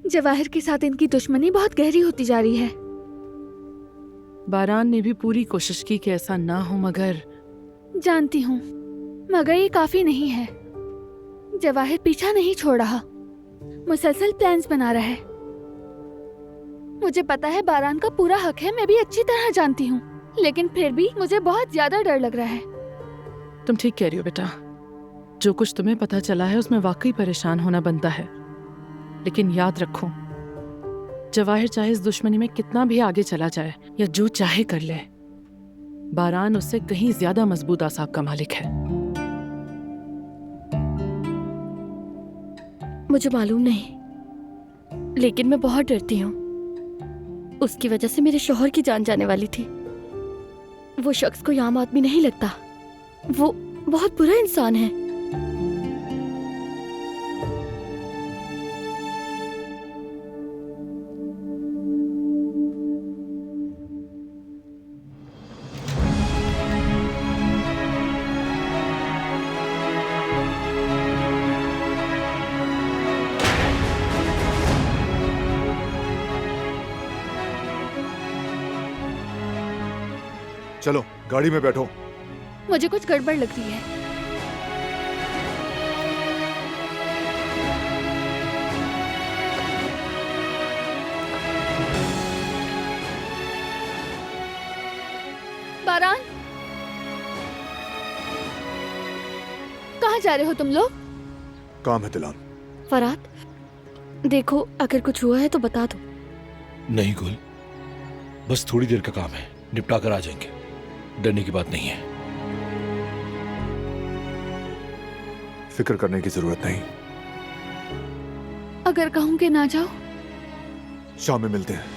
जवाहिर के साथ इनकी दुश्मनी बहुत गहरी होती जा रही है। बारान ने भी पूरी कोशिश की कि ऐसा ना हो, मगर जानती हूँ, मगर ये काफी नहीं है। जवाहिर पीछा नहीं छोड़ रहा, मुसलसल प्लान्स बना रहा है। मुझे पता है बारान का पूरा हक है, मैं भी अच्छी तरह जानती हूँ, लेकिन फिर भी मुझे बहुत ज्यादा डर लग रहा है। तुम ठीक कह रही हो बेटा। जो कुछ तुम्हें पता चला है उसमें वाकई परेशान होना बनता है, लेकिन याद रखो, जवाहिर चाहे इस दुश्मनी में कितना भी आगे चला जाए या जो चाहे कर ले, बारान उससे कहीं ज्यादा मजबूत आसाब का मालिक है। मुझे मालूम नहीं, लेकिन मैं बहुत डरती हूँ। उसकी वजह से मेरे शौहर की जान जाने वाली थी। वो शख्स कोई आम आदमी नहीं लगता, वो बहुत बुरा इंसान है। चलो गाड़ी में बैठो। मुझे कुछ गड़बड़ लग रही है। बारान, कहाँ जा रहे हो तुम लोग? काम है दिलान। फरात, देखो अगर कुछ हुआ है तो बता दो। नहीं गुल, बस थोड़ी देर का काम है, निपटा कर आ जाएंगे। डरने की बात नहीं है। फिक्र करने की जरूरत नहीं। अगर कहूँ कि ना जाओ? शाम में मिलते हैं।